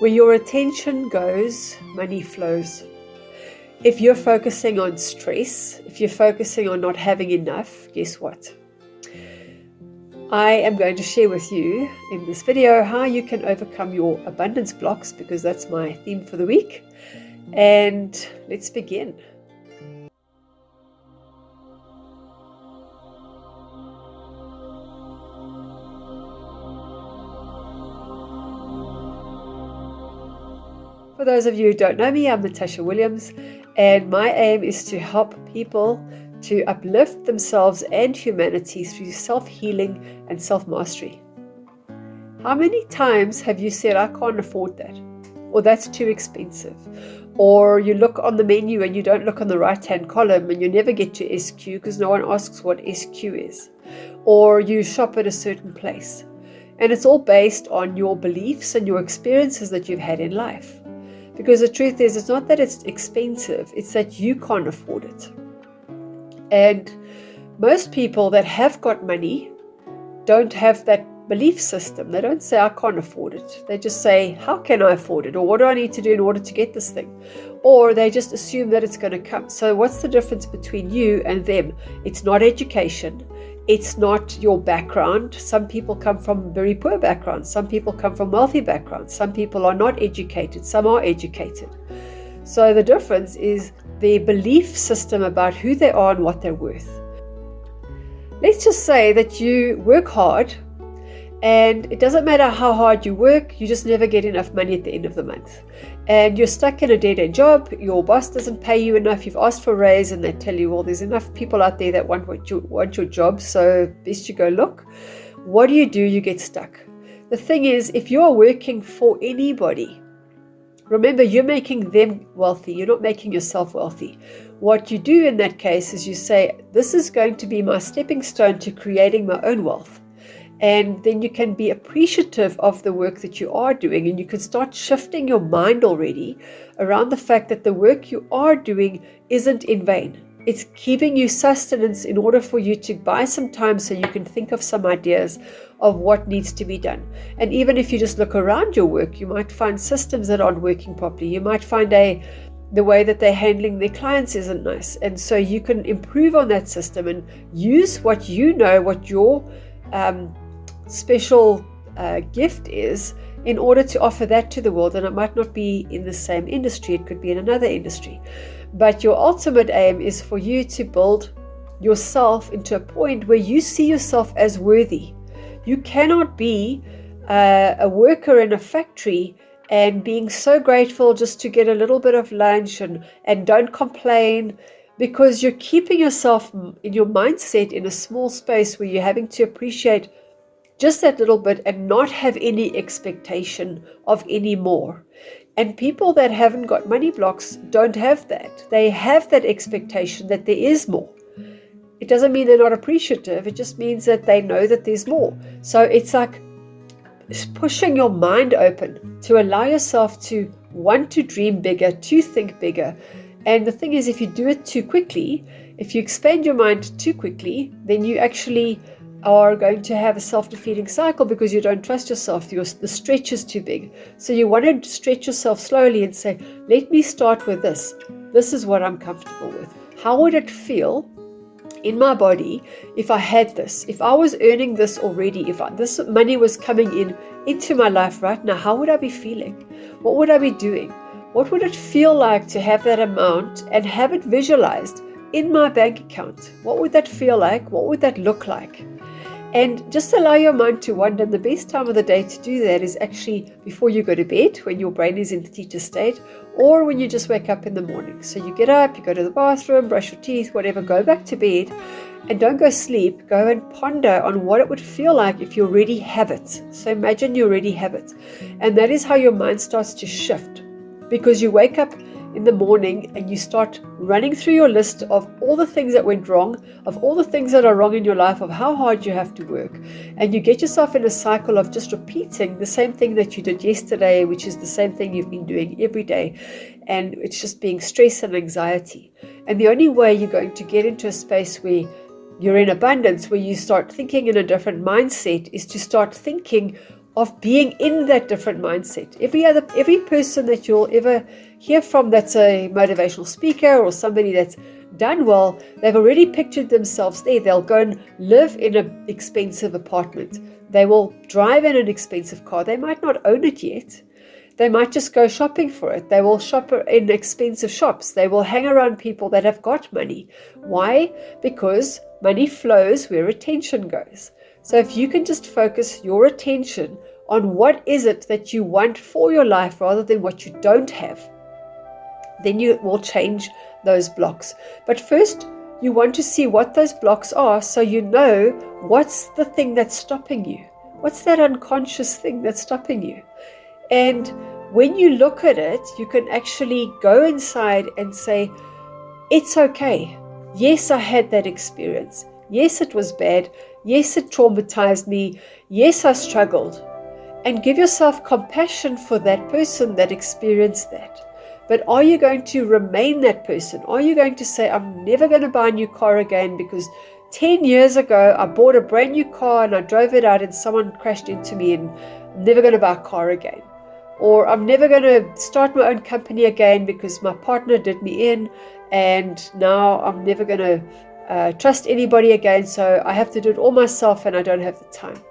Where your attention goes, money flows. If you're focusing on stress, if you're focusing on not having enough, guess what? I am going to share with you in this video how you can overcome your abundance blocks, because that's my theme for the week. And let's begin. For those of you who don't know me, I'm Natasha Williams, and my aim is to help people to uplift themselves and humanity through self-healing and self-mastery. How many times have you said, I can't afford that, or that's too expensive, or you look on the menu and you don't look on the right-hand column and you never get to SQ because no one asks what SQ is, or you shop at a certain place, and it's all based on your beliefs and your experiences that you've had in life. Because the truth is, it's not that it's expensive, it's that you can't afford it. And most people that have got money don't have that belief system. They don't say, I can't afford it. They just say, how can I afford it? Or what do I need to do in order to get this thing? Or they just assume that it's going to come. So what's the difference between you and them? It's not education. It's not your background. Some people come from very poor backgrounds. Some people come from wealthy backgrounds. Some people are not educated. Some are educated. So the difference is their belief system about who they are and what they're worth. Let's just say that you work hard, and it doesn't matter how hard you work, you just never get enough money at the end of the month. And you're stuck in a dead-end job, your boss doesn't pay you enough, you've asked for a raise, and they tell you, well, there's enough people out there that want your job, so best you go look. What do? You get stuck. The thing is, if you are working for anybody, remember, you're making them wealthy, you're not making yourself wealthy. What you do in that case is you say, this is going to be my stepping stone to creating my own wealth. And then you can be appreciative of the work that you are doing, and you can start shifting your mind already around the fact that the work you are doing isn't in vain. It's keeping you sustenance in order for you to buy some time so you can think of some ideas of what needs to be done. And even if you just look around your work, you might find systems that aren't working properly. You might find the way that they're handling their clients isn't nice. And so you can improve on that system and use what you know, what your special gift is, in order to offer that to the world. And it might not be in the same industry, it could be in another industry. But your ultimate aim is for you to build yourself into a point where you see yourself as worthy. You cannot be a worker in a factory and being so grateful just to get a little bit of lunch and don't complain, because you're keeping yourself in your mindset in a small space where you're having to appreciate just that little bit and not have any expectation of any more. And people that haven't got money blocks don't have that. They have that expectation that there is more. It doesn't mean they're not appreciative. It just means that they know that there's more. So it's like pushing your mind open to allow yourself to want to dream bigger, to think bigger. And the thing is, if you do it too quickly, if you expand your mind too quickly, then you actually are going to have a self-defeating cycle, because you don't trust yourself. The stretch is too big. So you want to stretch yourself slowly and say, let me start with this. This is what I'm comfortable with. How would it feel in my body if I had this? If I was earning this already, if this money was coming into my life right now, how would I be feeling? What would I be doing? What would it feel like to have that amount and have it visualized in my bank account? What would that feel like? What would that look like? And just allow your mind to wander. The best time of the day to do that is actually before you go to bed, when your brain is in the theta state, or when you just wake up in the morning. So you get up, you go to the bathroom, brush your teeth, whatever, go back to bed, and don't go sleep. Go and ponder on what it would feel like if you already have it. So imagine you already have it. And that is how your mind starts to shift, because you wake up in the morning and you start running through your list of all the things that went wrong, of all the things that are wrong in your life, of how hard you have to work. And you get yourself in a cycle of just repeating the same thing that you did yesterday, which is the same thing you've been doing every day. And it's just being stress and anxiety. And the only way you're going to get into a space where you're in abundance, where you start thinking in a different mindset, is to start thinking of being in that different mindset. Every person that you'll ever hear from that's a motivational speaker or somebody that's done well, they've already pictured themselves there. They'll go and live in an expensive apartment. They will drive in an expensive car. They might not own it yet. They might just go shopping for it. They will shop in expensive shops. They will hang around people that have got money. Why? Because money flows where attention goes. So if you can just focus your attention on what is it that you want for your life rather than what you don't have, then you will change those blocks. But first, you want to see what those blocks are so you know what's the thing that's stopping you. What's that unconscious thing that's stopping you? And when you look at it, you can actually go inside and say, it's okay. Yes, I had that experience. Yes, it was bad. Yes, it traumatized me. Yes, I struggled. And give yourself compassion for that person that experienced that. But are you going to remain that person? Are you going to say, I'm never going to buy a new car again because 10 years ago I bought a brand new car and I drove it out and someone crashed into me and I'm never going to buy a car again? Or I'm never going to start my own company again because my partner did me in and now I'm never going to trust anybody again, so I have to do it all myself and I don't have the time.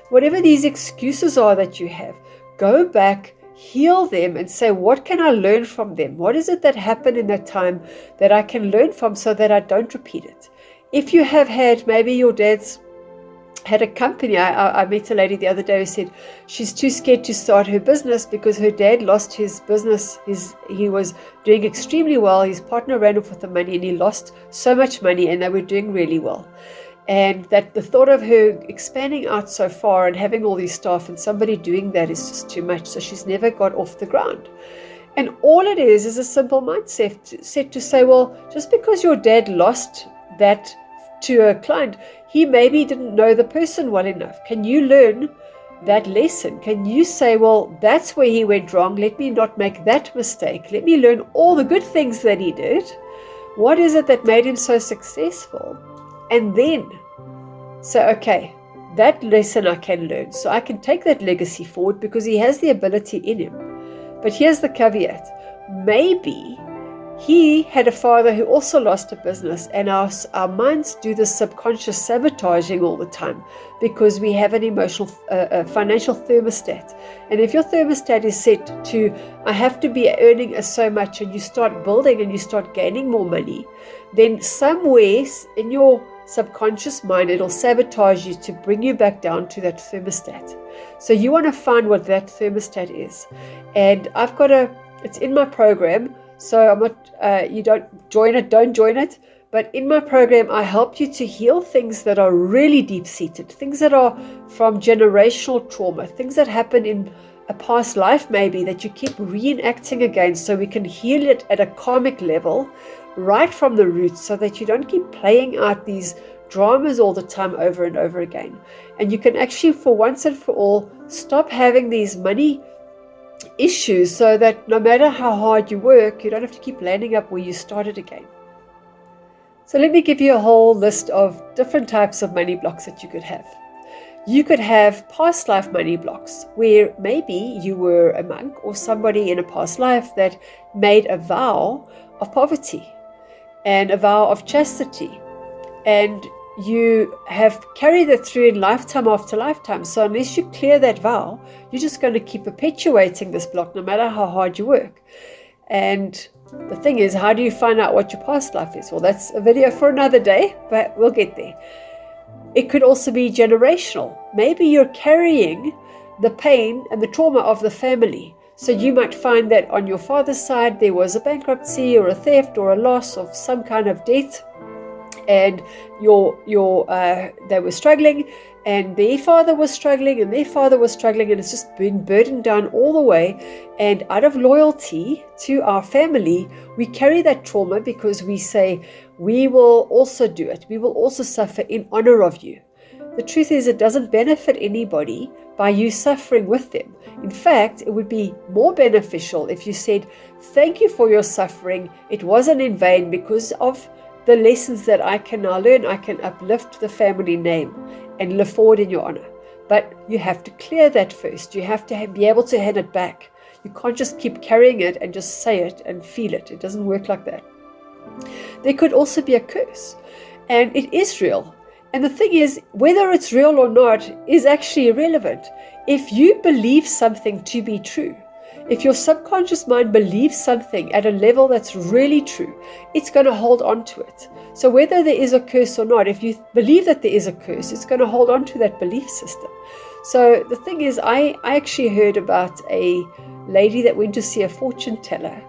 Whatever these excuses are that you have, go back, heal them and say, what can I learn from them? What is it that happened in that time that I can learn from so that I don't repeat it? If you have had, maybe your dad's had a company. I met a lady the other day who said she's too scared to start her business because her dad lost his business. He was doing extremely well. His partner ran off with the money and he lost so much money and they were doing really well. And that the thought of her expanding out so far and having all these staff and somebody doing that is just too much. So she's never got off the ground. And all it is a simple mindset set to say, well, just because your dad lost that to a client, he maybe didn't know the person well enough. Can you learn that lesson? Can you say, well, that's where he went wrong. Let me not make that mistake. Let me learn all the good things that he did. What is it that made him so successful? And then say, okay, that lesson I can learn. So I can take that legacy forward because he has the ability in him. But here's the caveat. Maybe he had a father who also lost a business, and our minds do this subconscious sabotaging all the time because we have an emotional, financial thermostat. And if your thermostat is set to, I have to be earning so much, and you start building and you start gaining more money, then somewhere in your subconscious mind, it'll sabotage you to bring you back down to that thermostat. So you want to find what that thermostat is. And it's in my program. So I'm not, you don't join it. But in my program, I help you to heal things that are really deep-seated, things that are from generational trauma, things that happened in a past life maybe that you keep reenacting again, so we can heal it at a karmic level right from the roots so that you don't keep playing out these dramas all the time over and over again. And you can actually, for once and for all, stop having these money issues so that no matter how hard you work, you don't have to keep landing up where you started again. So let me give you a whole list of different types of money blocks that you could have. You could have past life money blocks where maybe you were a monk or somebody in a past life that made a vow of poverty and a vow of chastity, and you have carried it through in lifetime after lifetime. So unless you clear that vow, you're just going to keep perpetuating this block no matter how hard you work. And the thing is, how do you find out what your past life is? Well, that's a video for another day, but we'll get there. It could also be generational. Maybe you're carrying the pain and the trauma of the family. So you might find that on your father's side, there was a bankruptcy or a theft or a loss of some kind of debt. And they were struggling, and their father was struggling, and their father was struggling, and it's just been burdened down all the way. And out of loyalty to our family, we carry that trauma because we say, we will also do it. We will also suffer in honor of you. The truth is, it doesn't benefit anybody by you suffering with them. In fact, it would be more beneficial if you said, thank you for your suffering. It wasn't in vain because of the lessons that I can now learn. I can uplift the family name and live forward in your honor. But you have to clear that first. You have to be able to hand it back. You can't just keep carrying it and just say it and feel it. It doesn't work like that. There could also be a curse, and it is real. And the thing is, whether it's real or not is actually irrelevant. If you believe something to be true, if your subconscious mind believes something at a level that's really true, it's going to hold on to it. So whether there is a curse or not, if you believe that there is a curse, it's going to hold on to that belief system. So the thing is, I actually heard about a lady that went to see a fortune teller.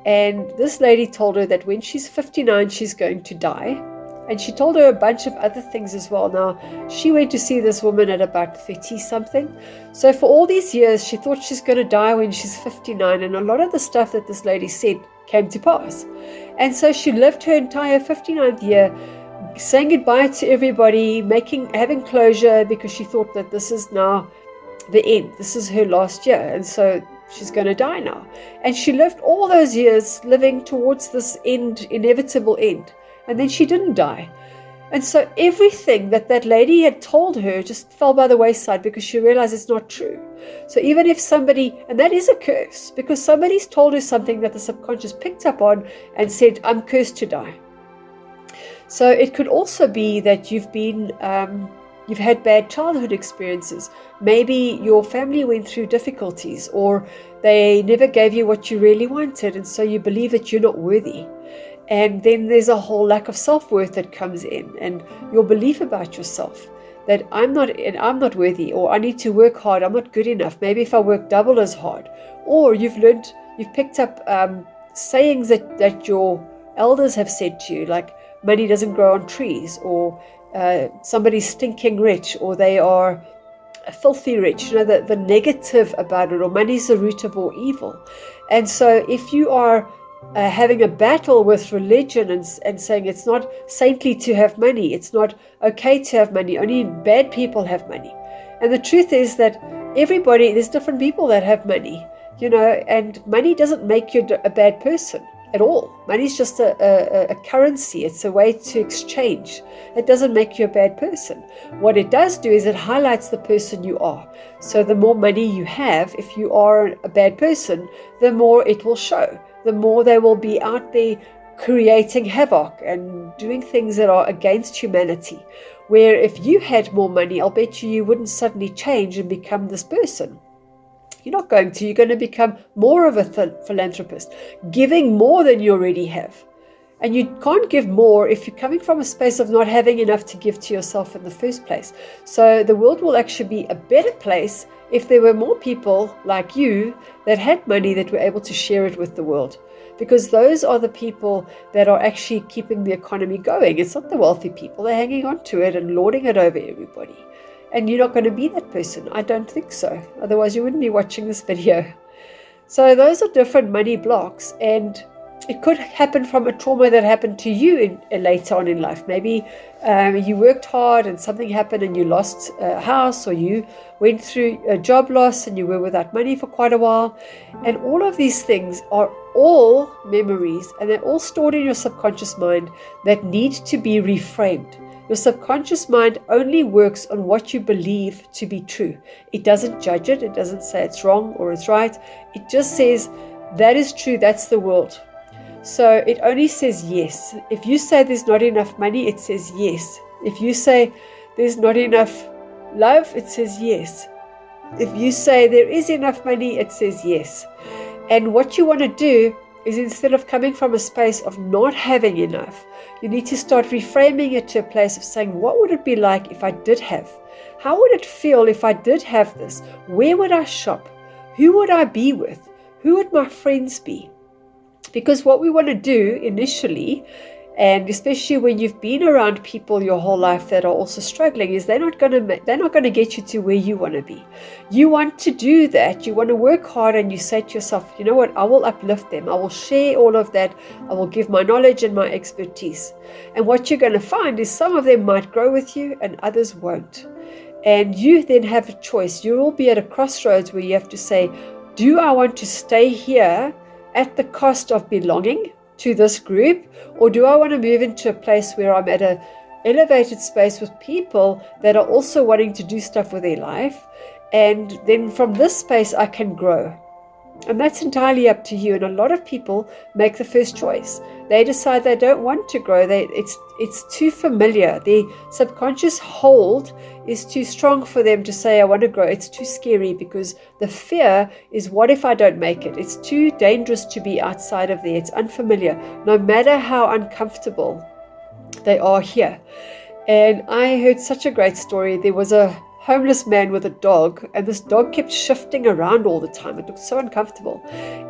And this lady told her that when she's 59, she's going to die. And she told her a bunch of other things as well. Now, she went to see this woman at about 30-something. So for all these years, she thought she's going to die when she's 59. And a lot of the stuff that this lady said came to pass. And so she lived her entire 59th year saying goodbye to everybody, having closure, because she thought that this is now the end. This is her last year. And so she's going to die now. And she lived all those years living towards this end, inevitable end. And then she didn't die. And so everything that lady had told her just fell by the wayside because she realized it's not true. So even if somebody, and that is a curse, because somebody's told her something that the subconscious picked up on and said, I'm cursed to die. So it could also be that you've had bad childhood experiences. Maybe your family went through difficulties, or they never gave you what you really wanted, and so you believe that you're not worthy. And then there's a whole lack of self-worth that comes in, and your belief about yourself that I'm not worthy, or I need to work hard, I'm not good enough. Maybe if I work double as hard. Or you've picked up sayings that your elders have said to you, like money doesn't grow on trees, or somebody's stinking rich, or they are filthy rich, the negative about it, or money's the root of all evil. And so if you are having a battle with religion and saying it's not saintly to have money, it's not okay to have money, only bad people have money. And the truth is that there's different people that have money, and money doesn't make you a bad person at all. Money is just a currency. It's a way to exchange. It doesn't make you a bad person. What it does do is it highlights the person you are. So the more money you have, if you are a bad person, the more it will show. The more they will be out there creating havoc and doing things that are against humanity. Where if you had more money, I'll bet you wouldn't suddenly change and become this person. You're not going to. You're going to become more of a philanthropist, giving more than you already have. And you can't give more if you're coming from a space of not having enough to give to yourself in the first place. So the world will actually be a better place if there were more people like you that had money that were able to share it with the world. Because those are the people that are actually keeping the economy going. It's not the wealthy people. They're hanging on to it and lording it over everybody. And you're not going to be that person. I don't think so. Otherwise, you wouldn't be watching this video. So those are different money blocks. And it could happen from a trauma that happened to you later on in life. Maybe you worked hard and something happened and you lost a house, or you went through a job loss and you were without money for quite a while. And all of these things are all memories, and they're all stored in your subconscious mind that need to be reframed. Your subconscious mind only works on what you believe to be true. It doesn't judge it. It doesn't say it's wrong or it's right. It just says, that is true. That's the world. So it only says yes. If you say there's not enough money, it says yes. If you say there's not enough love, it says yes. If you say there is enough money, it says yes. And what you want to do is, instead of coming from a space of not having enough, you need to start reframing it to a place of saying, what would it be like if I did have? How would it feel if I did have this? Where would I shop? Who would I be with? Who would my friends be? Because what we want to do initially, and especially when you've been around people your whole life that are also struggling, is they're not going to get you to where you want to be. You want to do that. You want to work hard, and you say to yourself, you know what? I will uplift them. I will share all of that. I will give my knowledge and my expertise. And what you're going to find is some of them might grow with you and others won't. And you then have a choice. You will be at a crossroads where you have to say, do I want to stay here at the cost of belonging to this group, or do I want to move into a place where I'm at a elevated space with people that are also wanting to do stuff with their life. And then from this space, I can grow. And that's entirely up to you. And a lot of people make the first choice. They decide they don't want to grow. It's too familiar. The subconscious hold is too strong for them to say, I want to grow. It's too scary because the fear is, what if I don't make it? It's too dangerous to be outside of there. It's unfamiliar, no matter how uncomfortable they are here. And I heard such a great story. There was a homeless man with a dog, and this dog kept shifting around all the time. It looked so uncomfortable.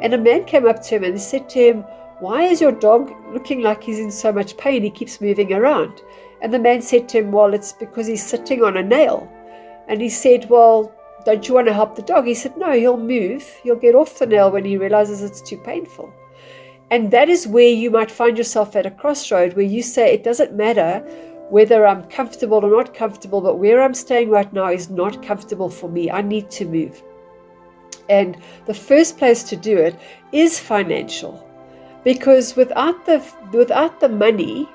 And a man came up to him and said to him, why is your dog looking like he's in so much pain? He keeps moving around. And the man said to him, well, it's because he's sitting on a nail. And he said, well, don't you want to help the dog? He said, no, he'll move. He'll get off the nail when he realizes it's too painful. And that is where you might find yourself at a crossroad where you say, it doesn't matter whether I'm comfortable or not comfortable, but where I'm staying right now is not comfortable for me. I need to move. And the first place to do it is financial, because without the money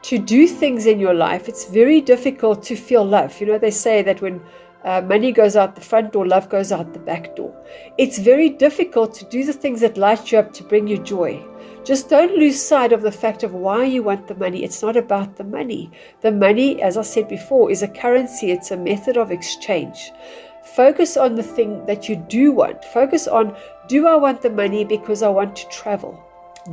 to do things in your life, it's very difficult to feel love. You know, they say that when money goes out the front door, love goes out the back door. It's very difficult to do the things that light you up, to bring you joy. Just don't lose sight of the fact of why you want the money. It's not about the money. The money, as I said before, is a currency. It's a method of exchange. Focus on the thing that you do want. Focus on, do I want the money because I want to travel?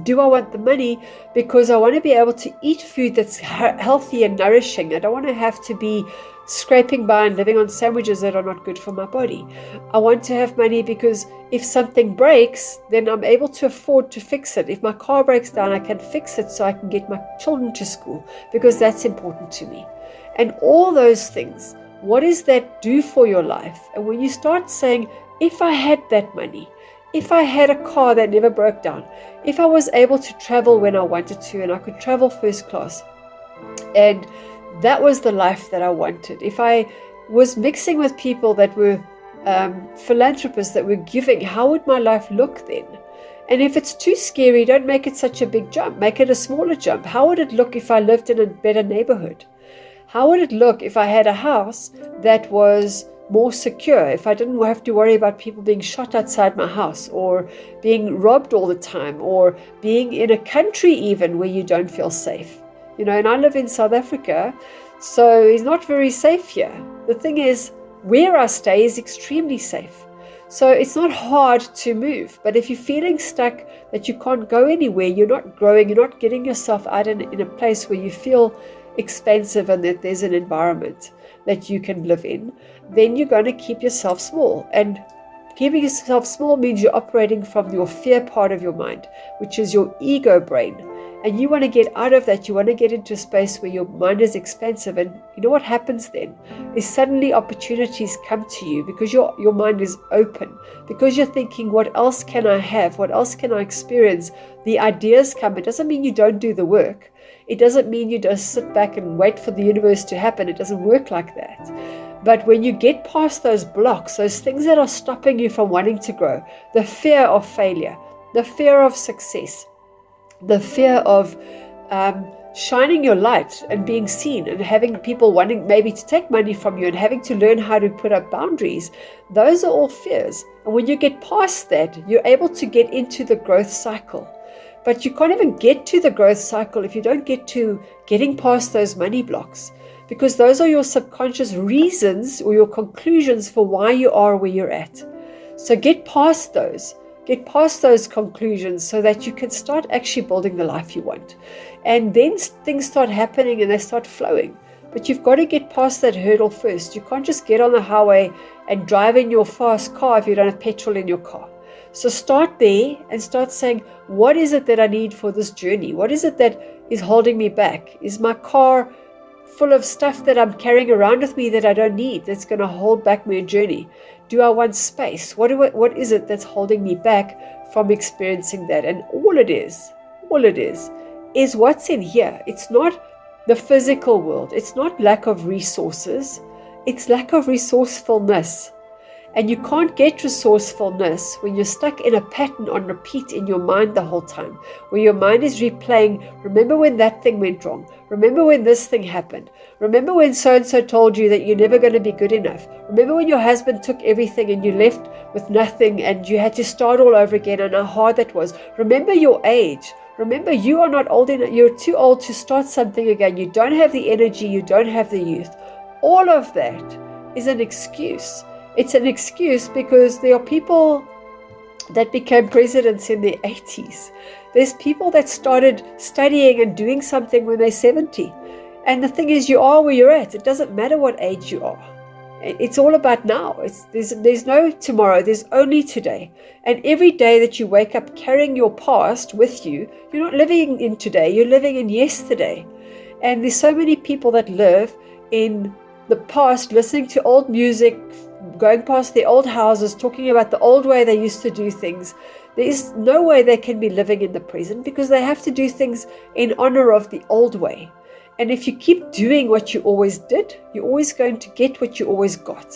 Do I want the money because I want to be able to eat food that's healthy and nourishing? I don't want to have to be scraping by and living on sandwiches that are not good for my body. I want to have money because if something breaks, then I'm able to afford to fix it. If my car breaks down, I can fix it so I can get my children to school, because that's important to me. And all those things, what does that do for your life? And when you start saying, if I had that money, if I had a car that never broke down, if I was able to travel when I wanted to, and I could travel first class, and that was the life that I wanted. If I was mixing with people that were philanthropists, that were giving, how would my life look then? And if it's too scary, don't make it such a big jump. Make it a smaller jump. How would it look if I lived in a better neighborhood? How would it look if I had a house that was more secure, if I didn't have to worry about people being shot outside my house, or being robbed all the time, or being in a country even where you don't feel safe? You know, and I live in South Africa, so it's not very safe here. The thing is, where I stay is extremely safe. So it's not hard to move. But if you're feeling stuck, that you can't go anywhere, you're not growing, you're not getting yourself out in a place where you feel expansive and that there's an environment that you can live in, then you're going to keep yourself small. And keeping yourself small means you're operating from your fear part of your mind, which is your ego brain. And you want to get out of that. You want to get into a space where your mind is expansive. And you know what happens then? Is suddenly opportunities come to you because your mind is open. Because you're thinking, what else can I have? What else can I experience? The ideas come. It doesn't mean you don't do the work. It doesn't mean you just sit back and wait for the universe to happen. It doesn't work like that. But when you get past those blocks, those things that are stopping you from wanting to grow, the fear of failure, the fear of success, the fear of shining your light and being seen, and having people wanting maybe to take money from you, and having to learn how to put up boundaries, those are all fears. And when you get past that, you're able to get into the growth cycle. But you can't even get to the growth cycle if you don't get to getting past those money blocks, because those are your subconscious reasons or your conclusions for why you are where you're at. So get past those. Get past those conclusions so that you can start actually building the life you want. And then things start happening and they start flowing. But you've got to get past that hurdle first. You can't just get on the highway and drive in your fast car if you don't have petrol in your car. So start there and start saying, what is it that I need for this journey? What is it that is holding me back? Is my car full of stuff that I'm carrying around with me that I don't need, that's going to hold back my journey? Do I want space? What is it that's holding me back from experiencing that? And all it is what's in here. It's not the physical world. It's not lack of resources. It's lack of resourcefulness. And you can't get resourcefulness when you're stuck in a pattern on repeat in your mind the whole time, where your mind is replaying, remember when that thing went wrong? Remember when this thing happened? Remember when so-and-so told you that you're never going to be good enough? Remember when your husband took everything and you left with nothing and you had to start all over again and how hard that was? Remember your age. Remember, you are not old enough. You're too old to start something again. You don't have the energy. You don't have the youth. All of that is an excuse. It's an excuse because there are people that became presidents in the 80s. There's people that started studying and doing something when they're 70. And the thing is, you are where you're at. It doesn't matter what age you are. It's all about now. There's no tomorrow. There's only today. And every day that you wake up carrying your past with you, you're not living in today. You're living in yesterday. And there's so many people that live in the past, listening to old music, going past their old houses, talking about the old way they used to do things. There is no way they can be living in the present because they have to do things in honor of the old way. And if you keep doing what you always did, you're always going to get what you always got.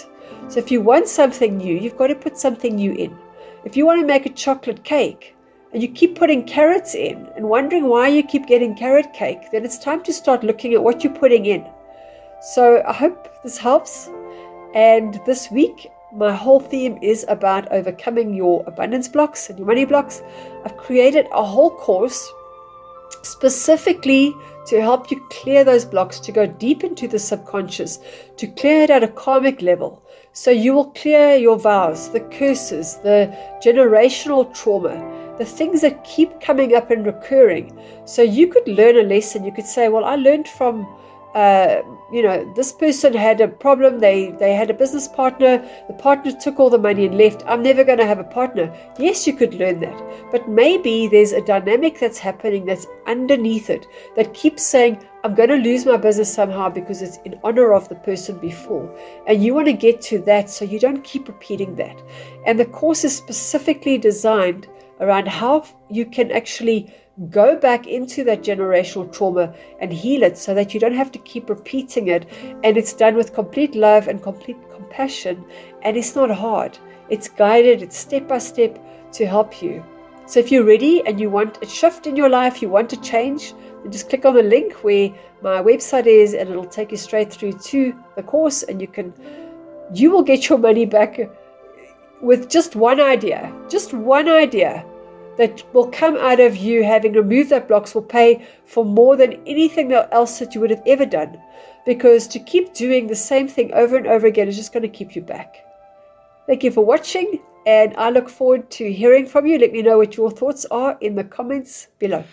So if you want something new, you've got to put something new in. If you want to make a chocolate cake and you keep putting carrots in and wondering why you keep getting carrot cake, then it's time to start looking at what you're putting in. So I hope this helps. And this week, my whole theme is about overcoming your abundance blocks and your money blocks. I've created a whole course specifically to help you clear those blocks, to go deep into the subconscious, to clear it at a karmic level. So you will clear your vows, the curses, the generational trauma, the things that keep coming up and recurring. So you could learn a lesson. You could say, well, I learned from this person had a problem. They had a business partner. The partner took all the money and left. I'm never going to have a partner. Yes, you could learn that. But maybe there's a dynamic that's happening that's underneath it that keeps saying, I'm going to lose my business somehow because it's in honor of the person before. And you want to get to that so you don't keep repeating that. And the course is specifically designed around how you can actually go back into that generational trauma and heal it so that you don't have to keep repeating it. And it's done with complete love and complete compassion. And it's not hard. It's guided. It's step by step to help you. So if you're ready and you want a shift in your life, you want to change, then just click on the link where my website is and it'll take you straight through to the course, and you will get your money back with just one idea that will come out of you having removed that blocks, will pay for more than anything else that you would have ever done. Because to keep doing the same thing over and over again is just going to keep you back. Thank you for watching, and I look forward to hearing from you. Let me know what your thoughts are in the comments below.